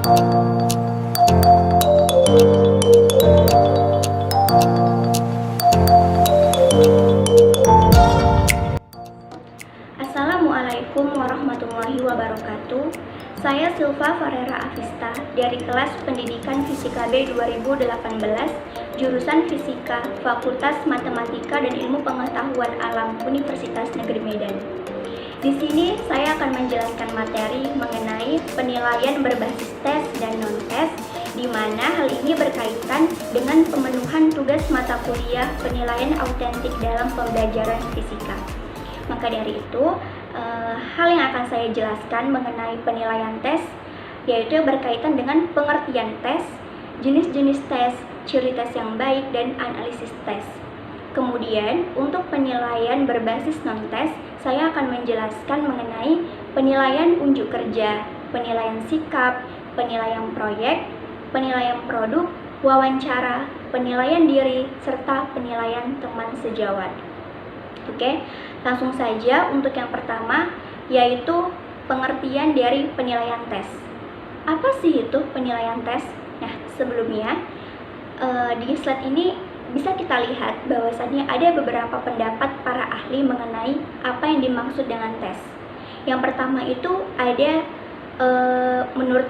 Assalamualaikum warahmatullahi wabarakatuh. Saya Silva Farera Afista dari kelas Pendidikan Fisika B 2018, jurusan Fisika, Fakultas Matematika dan Ilmu Pengetahuan Alam Universitas Negeri Medan. Di sini saya akan menjelaskan materi mengenai penilaian berbasis tes dan non-tes, di mana hal ini berkaitan dengan pemenuhan tugas mata kuliah penilaian autentik dalam pembelajaran fisika. Maka dari itu, hal yang akan saya jelaskan mengenai penilaian tes, yaitu berkaitan dengan pengertian tes, jenis-jenis tes, ciri tes yang baik, dan analisis tes. Kemudian, untuk penilaian berbasis non-tes, saya akan menjelaskan mengenai penilaian unjuk kerja, penilaian sikap, penilaian proyek, penilaian produk, wawancara, penilaian diri, serta penilaian teman sejawat. Oke, langsung saja untuk yang pertama, yaitu pengertian dari penilaian tes. Apa sih itu penilaian tes? Nah, sebelumnya di slide ini bisa kita lihat bahwasannya ada beberapa pendapat para ahli mengenai apa yang dimaksud dengan tes. Yang pertama itu ada menurut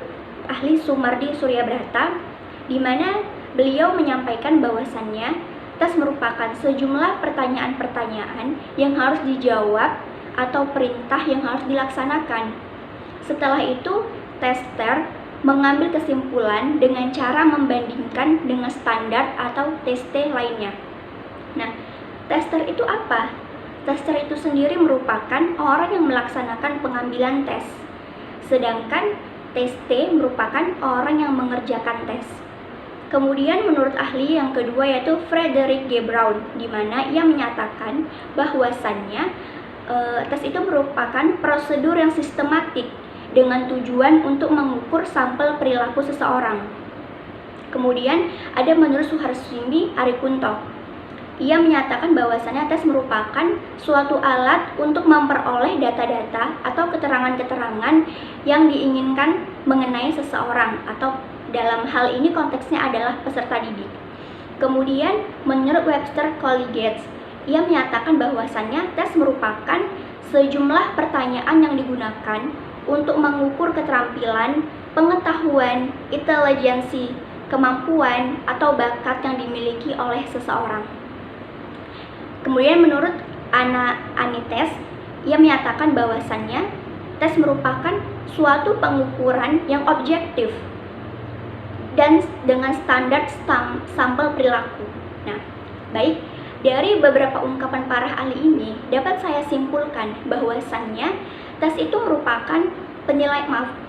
ahli Sumardi Suryabrata, di mana beliau menyampaikan bahwasannya tes merupakan sejumlah pertanyaan-pertanyaan yang harus dijawab atau perintah yang harus dilaksanakan. Setelah itu, tester mengambil kesimpulan dengan cara membandingkan dengan standar atau TST lainnya. Nah, tester itu apa? Tester itu sendiri merupakan orang yang melaksanakan pengambilan tes, sedangkan TST merupakan orang yang mengerjakan tes. Kemudian menurut ahli yang kedua yaitu Frederick G. Brown, di mana ia menyatakan bahwasannya tes itu merupakan prosedur yang sistematik dengan tujuan untuk mengukur sampel perilaku seseorang. Kemudian ada menurut Suharsini Arikunto, ia menyatakan bahwasannya tes merupakan suatu alat untuk memperoleh data-data atau keterangan-keterangan yang diinginkan mengenai seseorang, atau dalam hal ini konteksnya adalah peserta didik. Kemudian menurut Webster Colligates, ia menyatakan bahwasannya tes merupakan sejumlah pertanyaan yang digunakan untuk mengukur keterampilan, pengetahuan, intelijensi, kemampuan, atau bakat yang dimiliki oleh seseorang. Kemudian menurut Anna Anites, ia menyatakan bahwasannya tes merupakan suatu pengukuran yang objektif dan dengan standar sampel perilaku. Nah, baik, dari beberapa ungkapan para ahli ini dapat saya simpulkan bahwasannya tes itu merupakan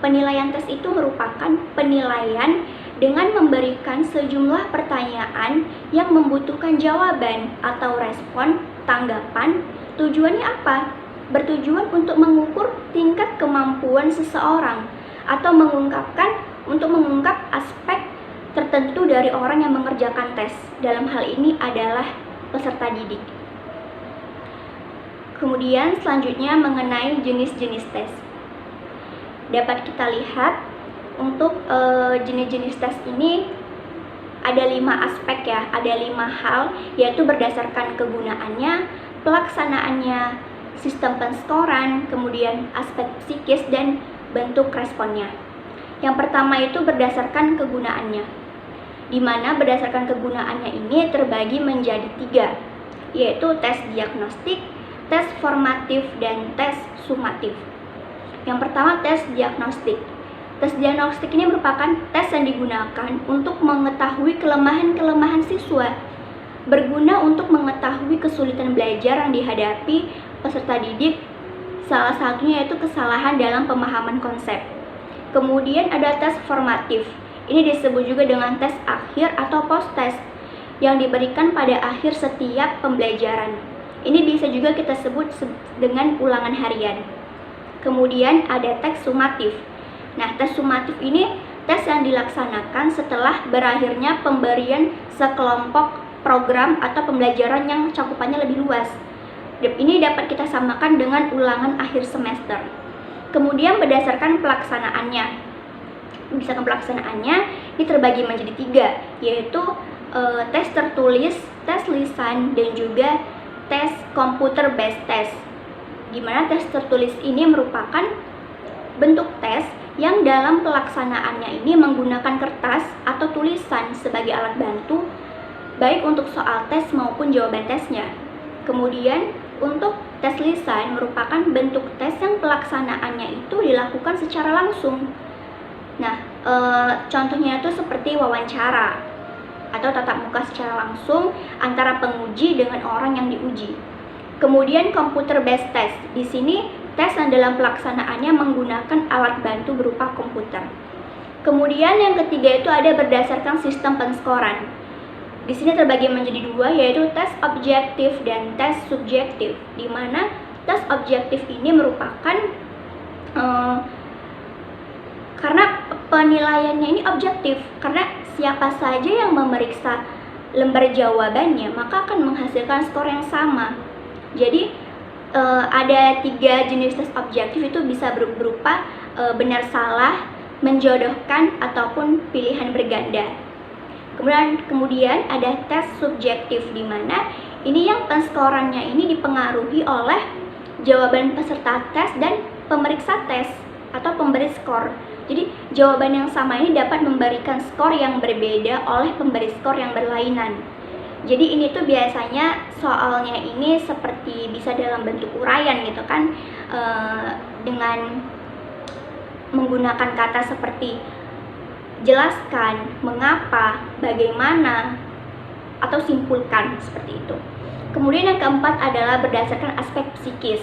penilaian tes itu merupakan penilaian dengan memberikan sejumlah pertanyaan yang membutuhkan jawaban atau respon, tanggapan. Tujuannya apa? Bertujuan untuk mengukur tingkat kemampuan seseorang atau mengungkap aspek tertentu dari orang yang mengerjakan tes. Dalam hal ini adalah peserta didik. Kemudian selanjutnya mengenai jenis-jenis tes. Dapat kita lihat untuk jenis-jenis tes ini ada 5 aspek ya, ada 5 hal, yaitu berdasarkan kegunaannya, pelaksanaannya, sistem penskoran, kemudian aspek psikis dan bentuk responnya. Yang pertama itu berdasarkan kegunaannya, di mana berdasarkan kegunaannya ini terbagi menjadi 3, yaitu tes diagnostik, tes formatif, dan tes sumatif. Yang pertama, tes diagnostik. Tes diagnostik ini merupakan tes yang digunakan untuk mengetahui kelemahan-kelemahan siswa, berguna untuk mengetahui kesulitan belajar yang dihadapi peserta didik, salah satunya yaitu kesalahan dalam pemahaman konsep. Kemudian ada tes formatif. Ini disebut juga dengan tes akhir atau post-tes yang diberikan pada akhir setiap pembelajaran. Ini bisa juga kita sebut dengan ulangan harian. Kemudian ada tes sumatif. Nah, tes sumatif ini tes yang dilaksanakan setelah berakhirnya pemberian sekelompok program atau pembelajaran yang cakupannya lebih luas. Ini dapat kita samakan dengan ulangan akhir semester. Kemudian berdasarkan pelaksanaannya. misalkan pelaksanaannya ini terbagi menjadi 3, yaitu tes tertulis, tes lisan, dan juga tes computer based test. Dimana tes tertulis ini merupakan bentuk tes yang dalam pelaksanaannya ini menggunakan kertas atau tulisan sebagai alat bantu, baik untuk soal tes maupun jawaban tesnya. Kemudian untuk tes lisan merupakan bentuk tes yang pelaksanaannya itu dilakukan secara langsung. Nah, contohnya itu seperti wawancara atau tatap muka secara langsung antara penguji dengan orang yang diuji. Kemudian computer based test. Di sini tes yang dalam pelaksanaannya menggunakan alat bantu berupa komputer. Kemudian yang ketiga itu ada berdasarkan sistem penskoran. Di sini terbagi menjadi 2, yaitu tes objektif dan tes subjektif. Di mana tes objektif ini merupakan karena penilaiannya ini objektif, karena siapa saja yang memeriksa lembar jawabannya maka akan menghasilkan skor yang sama. Jadi ada 3 jenis tes objektif, itu bisa berupa benar salah, menjodohkan, ataupun pilihan berganda. Kemudian ada tes subjektif, di mana ini yang penskorannya ini dipengaruhi oleh jawaban peserta tes dan pemeriksa tes atau pemberi skor. Jadi jawaban yang sama ini dapat memberikan skor yang berbeda oleh pemberi skor yang berlainan. Jadi ini tuh biasanya soalnya ini seperti bisa dalam bentuk uraian gitu kan, dengan menggunakan kata seperti jelaskan, mengapa, bagaimana, atau simpulkan, seperti itu. Kemudian yang keempat adalah berdasarkan aspek psikis.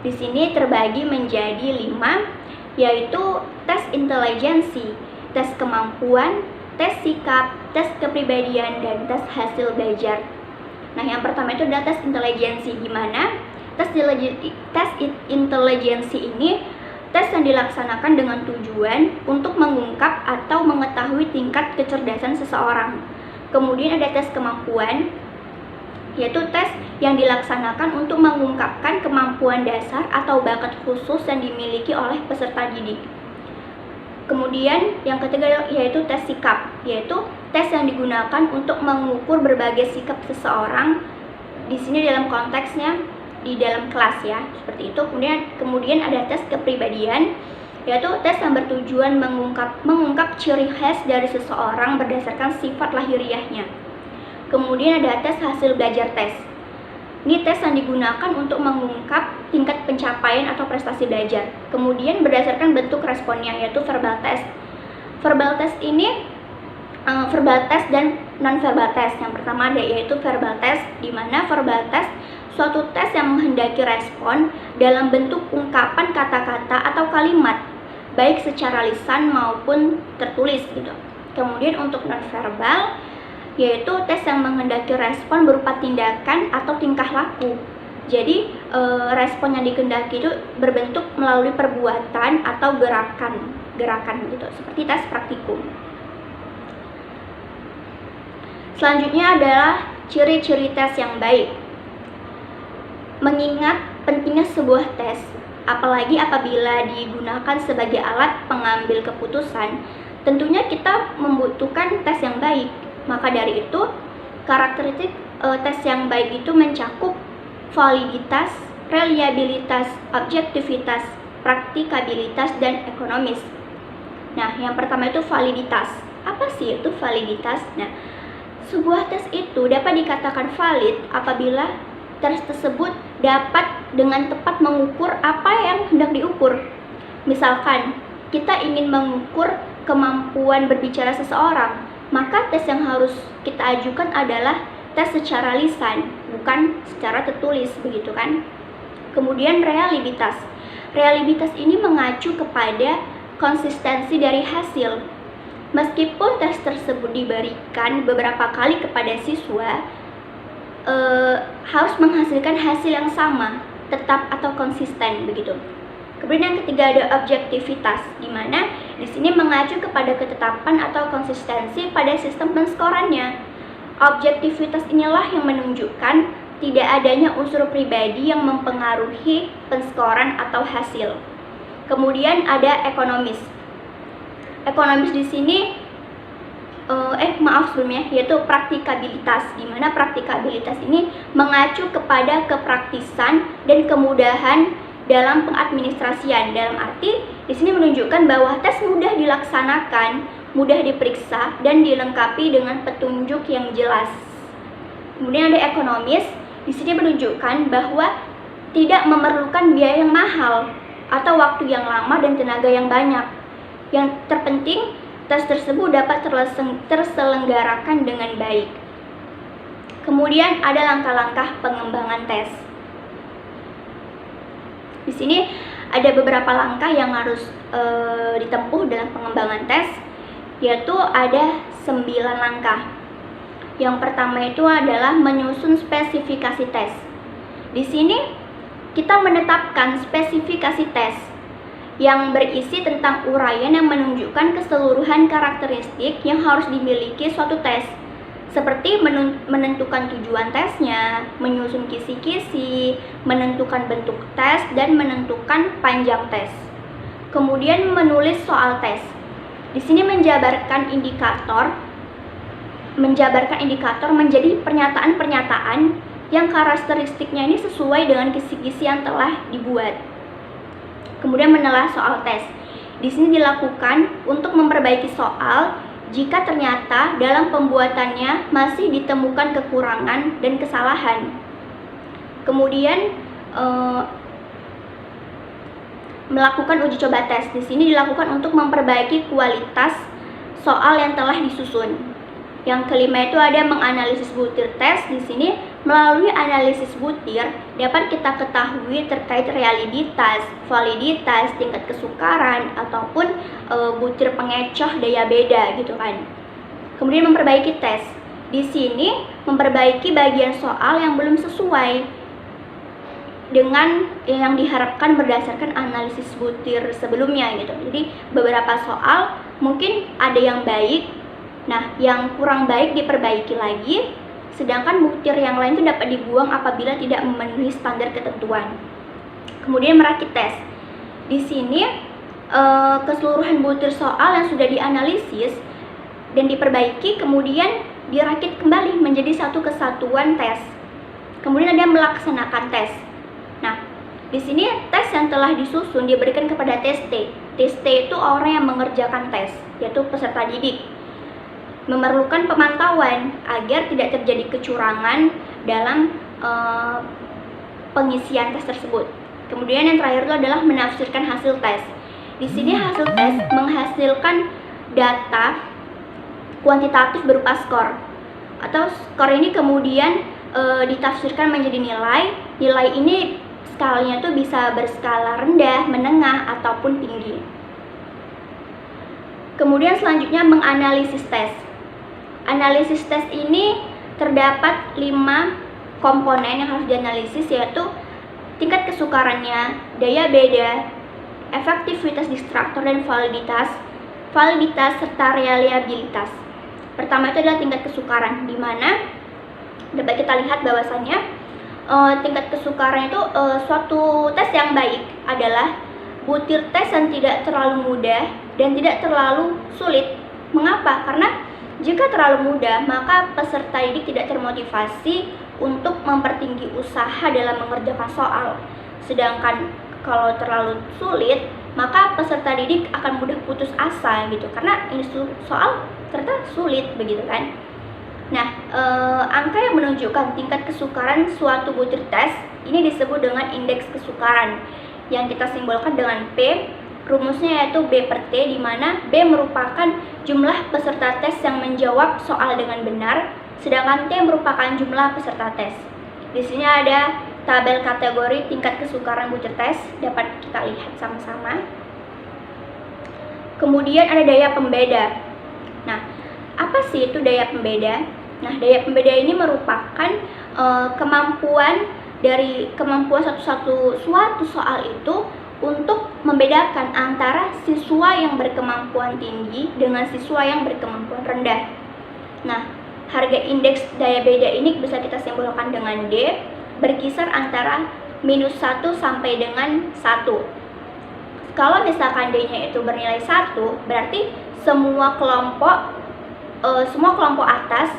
Di sini terbagi menjadi 5, yaitu tes intelijensi, tes kemampuan, tes sikap, tes kepribadian, dan tes hasil belajar. Nah, yang pertama itu adalah tes intelijensi, di mana tes intelijensi ini tes yang dilaksanakan dengan tujuan untuk mengungkap atau mengetahui tingkat kecerdasan seseorang. Kemudian ada tes kemampuan, yaitu tes yang dilaksanakan untuk mengungkapkan kemampuan dasar atau bakat khusus yang dimiliki oleh peserta didik. Kemudian yang ketiga yaitu tes sikap, yaitu tes yang digunakan untuk mengukur berbagai sikap seseorang. Di sini dalam konteksnya di dalam kelas ya, seperti itu. Kemudian ada tes kepribadian, yaitu tes yang bertujuan mengungkap ciri khas dari seseorang berdasarkan sifat lahiriahnya. Kemudian ada tes hasil belajar tes. Ini tes yang digunakan untuk mengungkap tingkat pencapaian atau prestasi belajar. Kemudian berdasarkan bentuk responnya, yaitu verbal test. Verbal test ini verbal test dan non-verbal test. Yang pertama ada yaitu verbal test, di mana verbal test suatu tes yang menghendaki respon dalam bentuk ungkapan kata-kata atau kalimat, baik secara lisan maupun tertulis gitu. Kemudian untuk non-verbal yaitu tes yang menghendaki respon berupa tindakan atau tingkah laku. Jadi respon yang dikehendaki itu berbentuk melalui perbuatan atau gerakan gitu, seperti tes praktikum. Selanjutnya adalah ciri-ciri tes yang baik. Mengingat pentingnya sebuah tes, apalagi apabila digunakan sebagai alat pengambil keputusan, tentunya kita membutuhkan tes yang baik. Maka dari itu, karakteristik tes yang baik itu mencakup validitas, reliabilitas, objektivitas, praktikabilitas, dan ekonomis. Nah, yang pertama itu validitas. Apa sih itu validitas? Nah, sebuah tes itu dapat dikatakan valid apabila tes tersebut dapat dengan tepat mengukur apa yang hendak diukur. Misalkan, kita ingin mengukur kemampuan berbicara seseorang, maka tes yang harus kita ajukan adalah tes secara lisan, bukan secara tertulis, begitu kan? Kemudian reliabilitas. Reliabilitas ini mengacu kepada konsistensi dari hasil. Meskipun tes tersebut diberikan beberapa kali kepada siswa, harus menghasilkan hasil yang sama, tetap atau konsisten, begitu. Kemudian yang ketiga ada objektivitas, di mana di sini mengacu kepada ketetapan atau konsistensi pada sistem penskorannya. Objektivitas inilah yang menunjukkan tidak adanya unsur pribadi yang mempengaruhi penskoran atau hasil. Kemudian ada ekonomis. ekonomis di sini maaf sebelumnya, yaitu praktikabilitas, di mana praktikabilitas ini mengacu kepada kepraktisan dan kemudahan dalam pengadministrasian. Dalam arti di sini menunjukkan bahwa tes mudah dilaksanakan, mudah diperiksa, dan dilengkapi dengan petunjuk yang jelas. Kemudian ada ekonomis, di sini menunjukkan bahwa tidak memerlukan biaya yang mahal atau waktu yang lama dan tenaga yang banyak. Yang terpenting, tes tersebut dapat terselenggarakan dengan baik. Kemudian ada langkah-langkah pengembangan tes. Di sini ada beberapa langkah yang harus ditempuh dalam pengembangan tes, yaitu ada 9 langkah. Yang pertama itu adalah menyusun spesifikasi tes. Di sini kita menetapkan spesifikasi tes yang berisi tentang uraian yang menunjukkan keseluruhan karakteristik yang harus dimiliki suatu tes, seperti menentukan tujuan tesnya, menyusun kisi-kisi, menentukan bentuk tes, dan menentukan panjang tes. Kemudian menulis soal tes. Di sini menjabarkan indikator menjadi pernyataan-pernyataan yang karakteristiknya ini sesuai dengan kisi-kisi yang telah dibuat. Kemudian menelaah soal tes. Di sini dilakukan untuk memperbaiki soal jika ternyata dalam pembuatannya masih ditemukan kekurangan dan kesalahan. Kemudian melakukan uji coba tes. Di sini dilakukan untuk memperbaiki kualitas soal yang telah disusun. Yang kelima itu ada menganalisis butir tes. Di sini melalui analisis butir dapat kita ketahui terkait realiditas, validitas, tingkat kesukaran ataupun butir pengecoh daya beda gitu kan. Kemudian memperbaiki tes. Di sini memperbaiki bagian soal yang belum sesuai dengan yang diharapkan berdasarkan analisis butir sebelumnya gitu. Jadi beberapa soal mungkin ada yang baik, nah yang kurang baik diperbaiki lagi, sedangkan butir yang lain itu dapat dibuang apabila tidak memenuhi standar ketentuan. Kemudian merakit tes. Di sini keseluruhan butir soal yang sudah dianalisis dan diperbaiki kemudian dirakit kembali menjadi satu kesatuan tes. Kemudian ada melaksanakan tes. Nah, di sini tes yang telah disusun diberikan kepada tes T. Tes T itu orang yang mengerjakan tes, yaitu peserta didik. Memerlukan pemantauan agar tidak terjadi kecurangan dalam pengisian tes tersebut. Kemudian yang terakhir itu adalah menafsirkan hasil tes. Di sini hasil tes menghasilkan data kuantitatif berupa skor. Atau skor ini kemudian ditafsirkan menjadi nilai. Nilai ini skalanya tuh bisa berskala rendah, menengah, ataupun tinggi. Kemudian selanjutnya menganalisis tes. Analisis tes ini terdapat 5 komponen yang harus dianalisis, yaitu tingkat kesukarannya, daya beda, efektivitas distraktor dan validitas serta reliabilitas. Pertama itu adalah tingkat kesukaran, di mana dapat kita lihat bahwasannya tingkat kesukaran itu suatu tes yang baik adalah butir tes yang tidak terlalu mudah dan tidak terlalu sulit. Mengapa? Karena jika terlalu mudah, maka peserta didik tidak termotivasi untuk mempertinggi usaha dalam mengerjakan soal. Sedangkan kalau terlalu sulit, maka peserta didik akan mudah putus asa gitu, karena ini soal ternyata sulit begitu kan. Nah, angka yang menunjukkan tingkat kesukaran suatu butir tes ini disebut dengan indeks kesukaran yang kita simbolkan dengan P. Rumusnya yaitu B per T, di mana B merupakan jumlah peserta tes yang menjawab soal dengan benar, sedangkan T merupakan jumlah peserta tes. Di sini ada tabel kategori tingkat kesukaran butir tes, dapat kita lihat sama-sama. Kemudian ada daya pembeda. Nah, apa sih itu daya pembeda? Nah, daya pembeda ini merupakan kemampuan suatu soal itu untuk membedakan antara siswa yang berkemampuan tinggi dengan siswa yang berkemampuan rendah. Nah, harga indeks daya beda ini bisa kita simbolkan dengan D, berkisar antara -1 sampai dengan 1. kalau misalkan D-nya itu bernilai 1, berarti semua kelompok atas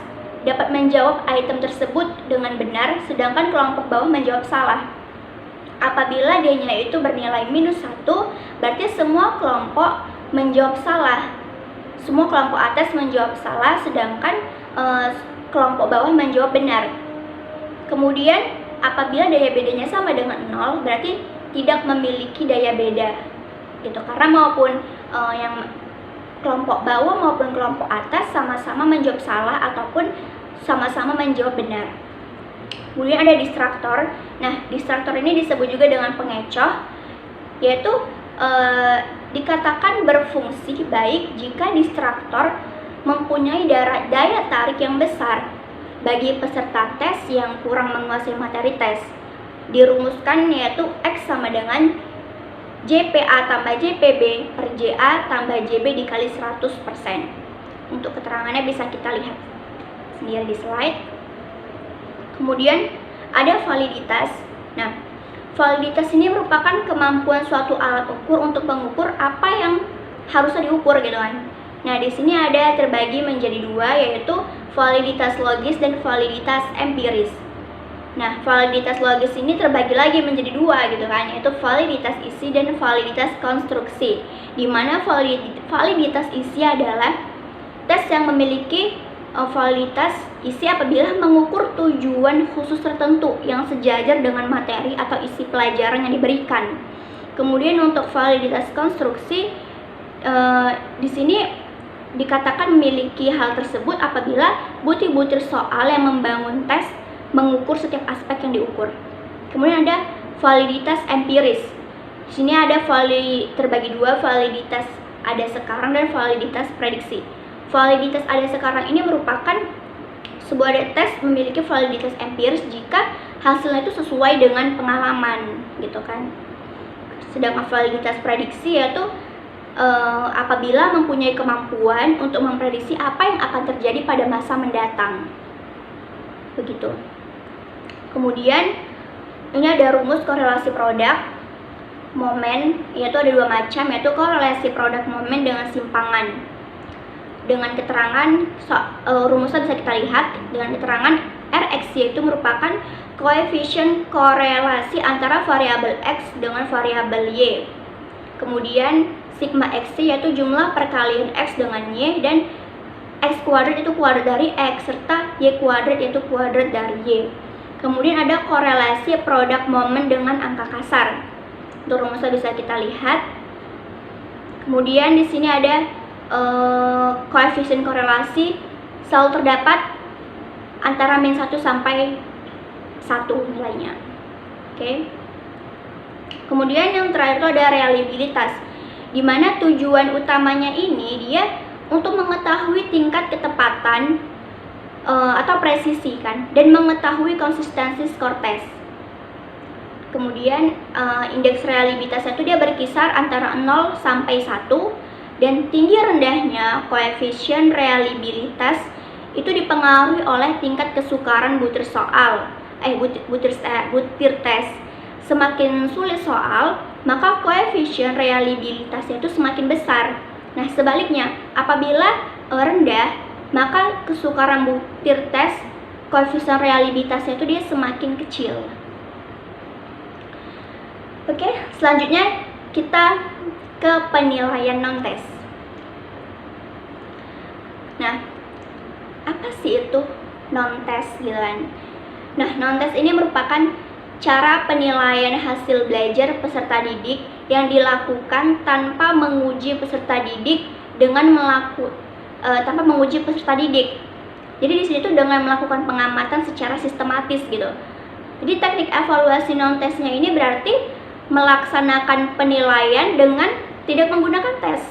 dapat menjawab item tersebut dengan benar, sedangkan kelompok bawah menjawab salah. Apabila D-nya itu bernilai -1, berarti semua kelompok menjawab salah. Semua kelompok atas menjawab salah, sedangkan kelompok bawah menjawab benar. Kemudian apabila daya bedanya sama dengan 0, berarti tidak memiliki daya beda, gitu. Karena maupun yang kelompok bawah maupun kelompok atas sama-sama menjawab salah ataupun sama-sama menjawab benar. Kemudian ada distraktor. Nah, distraktor ini disebut juga dengan pengecoh, yaitu dikatakan berfungsi baik jika distraktor mempunyai daya tarik yang besar bagi peserta tes yang kurang menguasai materi tes. Dirumuskan yaitu X sama dengan JPA tambah JPB per JA tambah JB dikali 100%. Untuk keterangannya bisa kita lihat sendiri di slide. Kemudian ada validitas. Nah, validitas ini merupakan kemampuan suatu alat ukur untuk mengukur apa yang harusnya diukur, gitu kan. Nah, di sini ada terbagi menjadi dua, yaitu validitas logis dan validitas empiris. Nah, validitas logis ini terbagi lagi menjadi dua, gitu kan, yaitu validitas isi dan validitas konstruksi. Di mana validitas isi adalah tes yang memiliki validitas isi apabila mengukur tujuan khusus tertentu yang sejajar dengan materi atau isi pelajaran yang diberikan. Kemudian untuk validitas konstruksi di sini dikatakan memiliki hal tersebut apabila butir-butir soal yang membangun tes mengukur setiap aspek yang diukur. Kemudian ada validitas empiris. Di sini ada terbagi dua, validitas ada sekarang dan validitas prediksi. Validitas ada sekarang ini merupakan sebuah tes memiliki validitas empiris jika hasilnya itu sesuai dengan pengalaman, gitu kan. Sedangkan validitas prediksi yaitu apabila mempunyai kemampuan untuk memprediksi apa yang akan terjadi pada masa mendatang, begitu. Kemudian ini ada rumus korelasi produk momen, yaitu ada dua macam, yaitu korelasi produk momen dengan simpangan. Dengan keterangan rumusnya bisa kita lihat dengan keterangan Rx, yaitu merupakan koefisien korelasi antara variabel X dengan variabel Y. Kemudian sigma X yaitu jumlah perkalian X dengan Y, dan X kuadrat itu kuadrat dari X, serta Y kuadrat yaitu kuadrat dari Y. Kemudian ada korelasi produk momen dengan angka kasar. Untuk rumusnya bisa kita lihat. Kemudian di sini ada koefisien korelasi selalu terdapat antara -1 sampai 1 nilainya. Oke. Kemudian yang terakhir itu ada reliabilitas, di mana tujuan utamanya ini dia untuk mengetahui tingkat ketepatan atau presisi kan, dan mengetahui konsistensi skor tes. Kemudian indeks reliabilitasnya itu dia berkisar antara 0 sampai 1. Dan tinggi rendahnya koefisien reliabilitas itu dipengaruhi oleh tingkat kesukaran butir tes. Semakin sulit soal, maka koefisien reliabilitasnya itu semakin besar. Nah, sebaliknya, apabila rendah, maka kesukaran butir tes, koefisien reliabilitasnya itu dia semakin kecil. Oke, selanjutnya kita ke penilaian non-tes. Nah, apa sih itu non-tes, gitu kan? Nah, non-tes ini merupakan cara penilaian hasil belajar peserta didik yang dilakukan tanpa menguji peserta didik tanpa menguji peserta didik. Jadi di sini tuh dengan melakukan pengamatan secara sistematis, gitu. Jadi teknik evaluasi non-tesnya ini berarti melaksanakan penilaian dengan tidak menggunakan tes,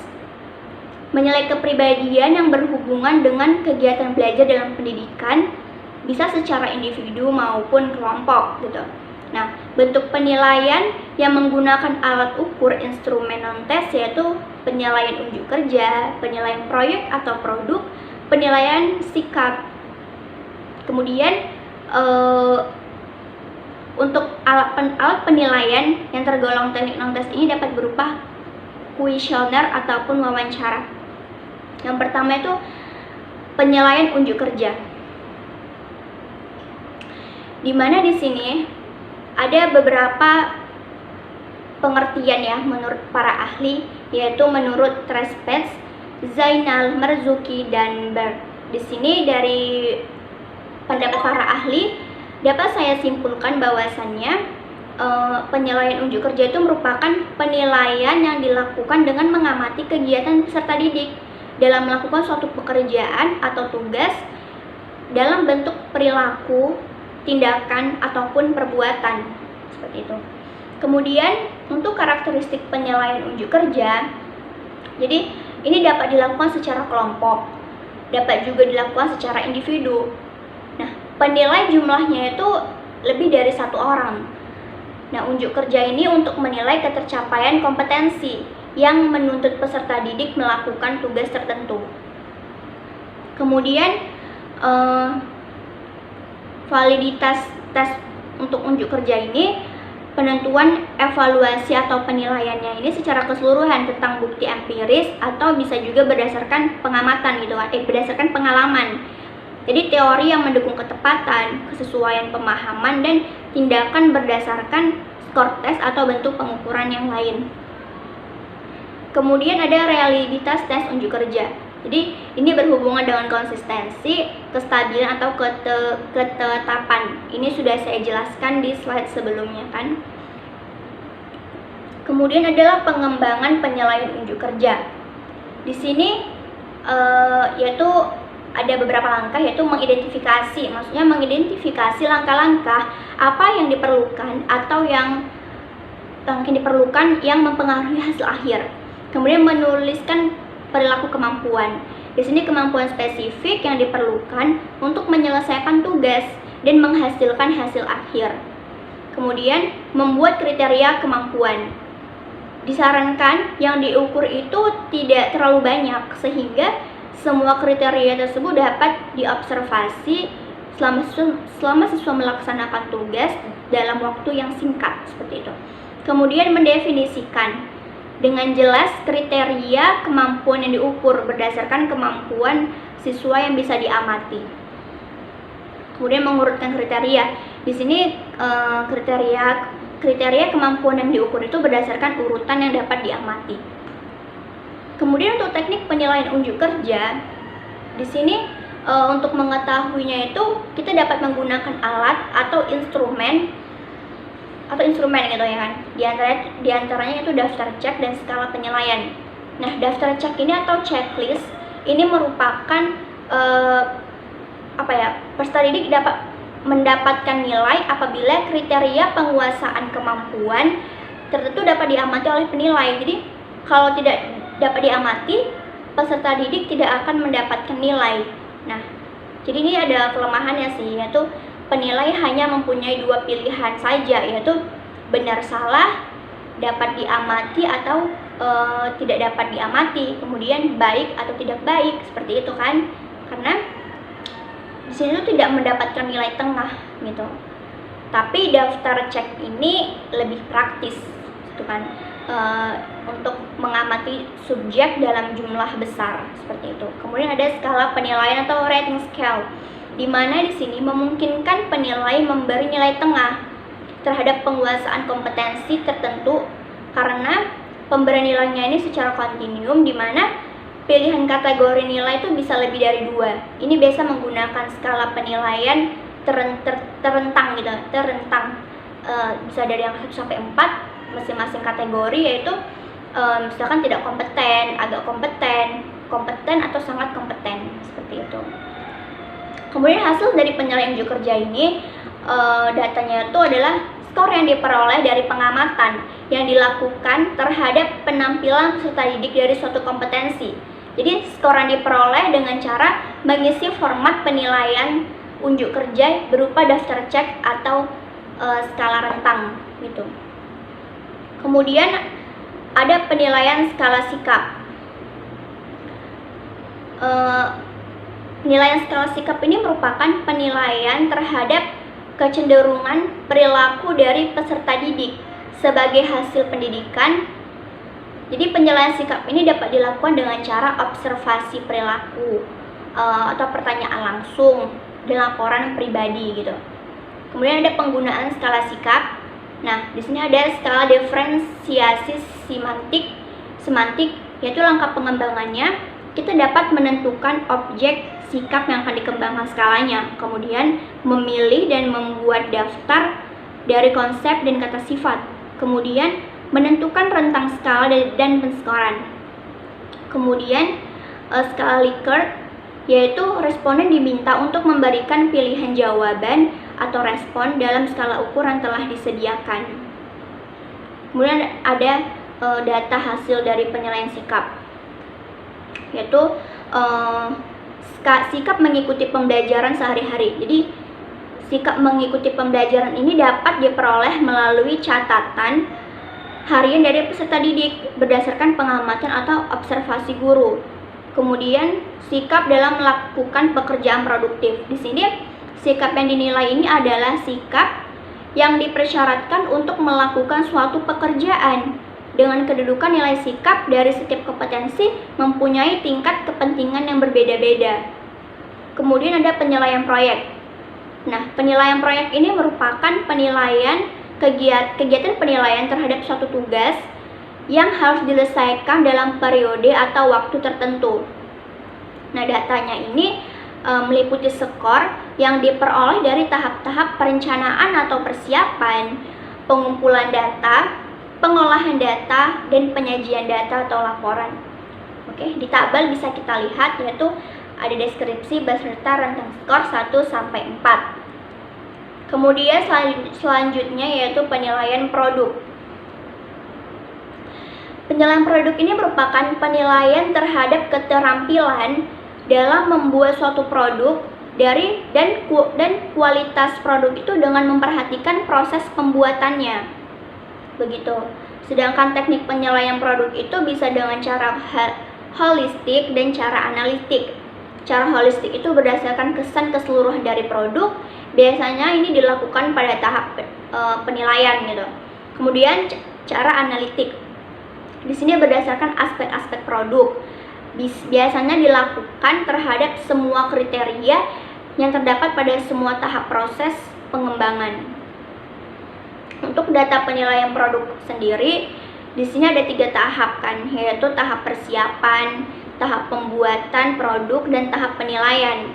menilai kepribadian yang berhubungan dengan kegiatan belajar dalam pendidikan, bisa secara individu maupun kelompok, gitu. Nah, bentuk penilaian yang menggunakan alat ukur instrumen non-tes yaitu penilaian unjuk kerja, penilaian proyek atau produk, penilaian sikap. Kemudian untuk alat penilaian yang tergolong teknik non-tes ini dapat berupa kuesioner ataupun wawancara. Yang pertama itu penilaian unjuk kerja. Di mana di sini ada beberapa pengertian ya menurut para ahli, yaitu menurut Trespets, Zainal, Marzuki, dan Berg. Di sini dari pendapat para ahli dapat saya simpulkan bahwasannya penilaian unjuk kerja itu merupakan penilaian yang dilakukan dengan mengamati kegiatan peserta didik dalam melakukan suatu pekerjaan atau tugas dalam bentuk perilaku, tindakan, ataupun perbuatan, seperti itu. Kemudian untuk karakteristik penilaian unjuk kerja, jadi ini dapat dilakukan secara kelompok, dapat juga dilakukan secara individu. Nah, penilai jumlahnya itu lebih dari 1 orang. Nah, unjuk kerja ini untuk menilai ketercapaian kompetensi yang menuntut peserta didik melakukan tugas tertentu. Kemudian validitas tes untuk unjuk kerja ini, penentuan evaluasi atau penilaiannya ini secara keseluruhan tentang bukti empiris atau bisa juga berdasarkan pengamatan gitu kan, berdasarkan pengalaman. Jadi teori yang mendukung ketepatan, kesesuaian pemahaman, dan tindakan berdasarkan skor tes atau bentuk pengukuran yang lain. Kemudian ada realitas tes unjuk kerja. Jadi ini berhubungan dengan konsistensi, kestabilan atau ketetapan. Ini sudah saya jelaskan di slide sebelumnya kan. Kemudian adalah pengembangan penilaian unjuk kerja. Di sini yaitu ada beberapa langkah, yaitu mengidentifikasi. Maksudnya mengidentifikasi langkah-langkah apa yang diperlukan atau yang diperlukan yang mempengaruhi hasil akhir. Kemudian menuliskan perilaku kemampuan. Di sini kemampuan spesifik yang diperlukan untuk menyelesaikan tugas dan menghasilkan hasil akhir. Kemudian membuat kriteria kemampuan. Disarankan yang diukur itu tidak terlalu banyak sehingga semua kriteria tersebut dapat diobservasi selama siswa melaksanakan tugas dalam waktu yang singkat, seperti itu. Kemudian mendefinisikan dengan jelas kriteria kemampuan yang diukur berdasarkan kemampuan siswa yang bisa diamati. Kemudian mengurutkan kriteria. Di sini kriteria kemampuan yang diukur itu berdasarkan urutan yang dapat diamati. Kemudian untuk teknik penilaian unjuk kerja, di sini untuk mengetahuinya itu kita dapat menggunakan alat atau instrumen gitu ya kan. Di antaranya itu daftar cek dan skala penilaian. Nah, daftar cek ini atau checklist ini merupakan peserta didik dapat mendapatkan nilai apabila kriteria penguasaan kemampuan tertentu dapat diamati oleh penilai. Jadi kalau tidak dapat diamati, peserta didik tidak akan mendapatkan nilai. Nah, jadi ini ada kelemahannya sih, yaitu penilai hanya mempunyai 2 pilihan saja, yaitu benar salah, dapat diamati atau tidak dapat diamati, kemudian baik atau tidak baik, seperti itu kan. Karena di sini tuh tidak mendapatkan nilai tengah gitu. Tapi daftar cek ini lebih praktis gitu kan, untuk mengamati subjek dalam jumlah besar, seperti itu. Kemudian ada skala penilaian atau rating scale, di mana di sini memungkinkan penilai memberi nilai tengah terhadap penguasaan kompetensi tertentu karena pemberian nilainya ini secara kontinuum, di mana pilihan kategori nilai itu bisa lebih dari 2. Ini biasa menggunakan skala penilaian terentang gitu, bisa dari yang 1 sampai 4 masing-masing kategori, yaitu misalkan tidak kompeten, agak kompeten atau sangat kompeten, seperti itu. Kemudian hasil dari penilaian unjuk kerja ini, datanya itu adalah skor yang diperoleh dari pengamatan yang dilakukan terhadap penampilan peserta didik dari suatu kompetensi. Jadi skor yang diperoleh dengan cara mengisi format penilaian unjuk kerja berupa daftar cek atau skala rentang gitu. Kemudian ada penilaian skala sikap. Penilaian skala sikap ini merupakan penilaian terhadap kecenderungan perilaku dari peserta didik sebagai hasil pendidikan Jadi penilaian sikap ini dapat dilakukan dengan cara observasi perilaku atau pertanyaan langsung dan laporan pribadi gitu. Kemudian ada penggunaan skala sikap. Nah, di sini ada skala diferensiasi semantik, yaitu langkah pengembangannya. Kita dapat menentukan objek sikap yang akan dikembangkan skalanya, kemudian memilih dan membuat daftar dari konsep dan kata sifat, kemudian menentukan rentang skala dan penskoran. Kemudian skala Likert, yaitu responden diminta untuk memberikan pilihan jawaban atau respon dalam skala ukuran telah disediakan. Kemudian ada data hasil dari penilaian sikap, yaitu sikap mengikuti pembelajaran sehari-hari. Jadi sikap mengikuti pembelajaran ini dapat diperoleh melalui catatan harian dari peserta didik berdasarkan pengamatan atau observasi guru. Kemudian sikap dalam melakukan pekerjaan produktif. Di sini sikap yang dinilai ini adalah sikap yang dipersyaratkan untuk melakukan suatu pekerjaan dengan kedudukan nilai sikap dari setiap kompetensi mempunyai tingkat kepentingan yang berbeda-beda. Kemudian ada penilaian proyek. Nah, penilaian proyek ini merupakan kegiatan penilaian terhadap suatu tugas yang harus diselesaikan dalam periode atau waktu tertentu. Nah, datanya ini meliputi skor yang diperoleh dari tahap-tahap perencanaan atau persiapan, pengumpulan data, pengolahan data, dan penyajian data atau laporan. Oke, di tabel bisa kita lihat yaitu ada deskripsi beserta rentang skor 1 sampai 4. Kemudian selanjutnya yaitu penilaian produk. Penilaian produk ini merupakan penilaian terhadap keterampilan dalam membuat suatu produk dan kualitas produk itu dengan memperhatikan proses pembuatannya. Begitu. Sedangkan teknik penilaian produk itu bisa dengan cara holistik dan cara analitik. Cara holistik itu berdasarkan kesan keseluruhan dari produk. Biasanya ini dilakukan pada tahap penilaian gitu. Kemudian cara analitik. Di sini berdasarkan aspek-aspek produk. Biasanya dilakukan terhadap semua kriteria yang terdapat pada semua tahap proses pengembangan. Untuk data penilaian produk sendiri, di sini ada 3 tahap kan, yaitu tahap persiapan, tahap pembuatan produk, dan tahap penilaian.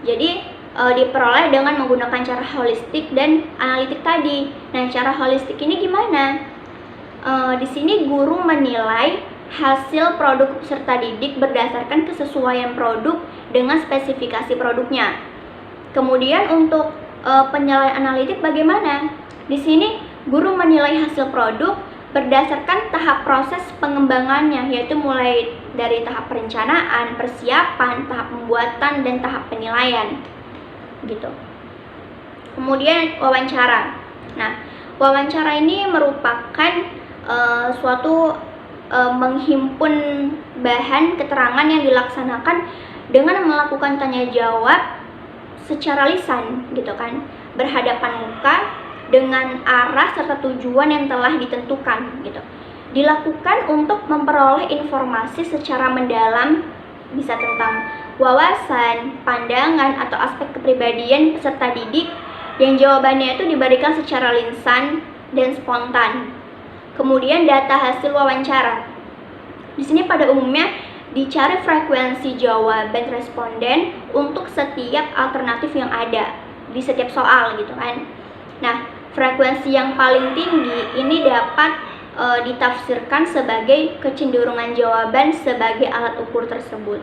Jadi diperoleh dengan menggunakan cara holistik dan analitik tadi. Nah, cara holistik ini gimana? Di sini guru menilai hasil produk peserta didik berdasarkan kesesuaian produk dengan spesifikasi produknya. Kemudian untuk penilaian analitik bagaimana? Di sini guru menilai hasil produk berdasarkan tahap proses pengembangannya, yaitu mulai dari tahap perencanaan, persiapan, tahap pembuatan, dan tahap penilaian. Gitu. Kemudian wawancara. Nah, wawancara ini merupakan suatu menghimpun bahan keterangan yang dilaksanakan dengan melakukan tanya jawab secara lisan, gitu kan, berhadapan muka dengan arah serta tujuan yang telah ditentukan, gitu. Dilakukan untuk memperoleh informasi secara mendalam, bisa tentang wawasan, pandangan, atau aspek kepribadian peserta didik yang jawabannya itu diberikan secara lisan dan spontan. Kemudian data hasil wawancara. Di sini pada umumnya dicari frekuensi jawaban responden untuk setiap alternatif yang ada di setiap soal gitu kan. Nah, frekuensi yang paling tinggi ini dapat ditafsirkan sebagai kecenderungan jawaban sebagai alat ukur tersebut.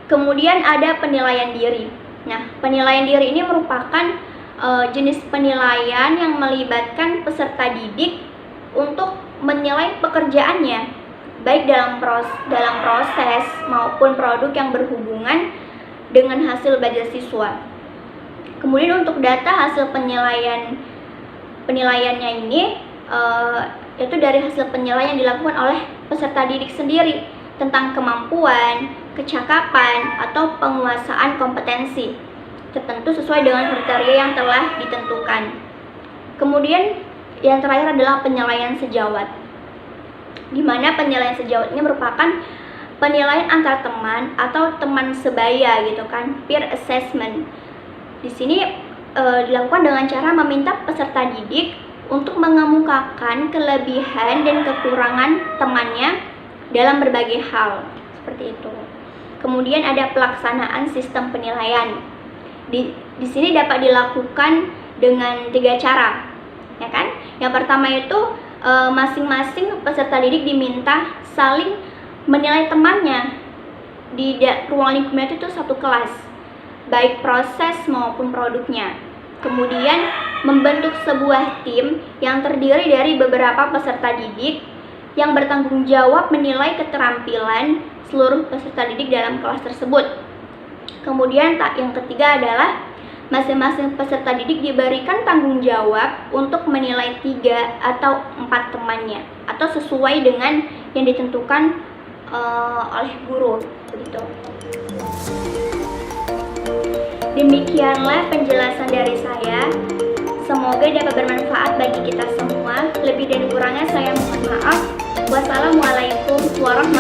Kemudian ada penilaian diri. Nah, penilaian diri ini merupakan jenis penilaian yang melibatkan peserta didik untuk menilai pekerjaannya, baik dalam proses maupun produk yang berhubungan dengan hasil belajar siswa. Kemudian untuk data hasil penilaiannya ini yaitu dari hasil penilaian yang dilakukan oleh peserta didik sendiri tentang kemampuan, kecakapan, atau penguasaan kompetensi tertentu sesuai dengan kriteria yang telah ditentukan. Kemudian yang terakhir adalah penilaian sejawat. di mana penilaian sejawat ini merupakan penilaian antar teman atau teman sebaya gitu kan, peer assessment. Di sini dilakukan dengan cara meminta peserta didik untuk mengemukakan kelebihan dan kekurangan temannya dalam berbagai hal, seperti itu. Kemudian ada pelaksanaan sistem penilaian. Di sini dapat dilakukan dengan 3 cara, ya kan? Yang pertama itu masing-masing peserta didik diminta saling menilai temannya di ruang lingkup itu satu kelas, baik proses maupun produknya. Kemudian membentuk sebuah tim yang terdiri dari beberapa peserta didik yang bertanggung jawab menilai keterampilan seluruh peserta didik dalam kelas tersebut. Kemudian yang ketiga adalah masing-masing peserta didik diberikan tanggung jawab untuk menilai 3 atau 4 temannya, atau sesuai dengan yang ditentukan oleh guru, begitu. Demikianlah penjelasan dari saya. Semoga dapat bermanfaat bagi kita semua. Lebih dan kurangnya saya mohon maaf. Wassalamualaikum warahmatullahi wabarakatuh.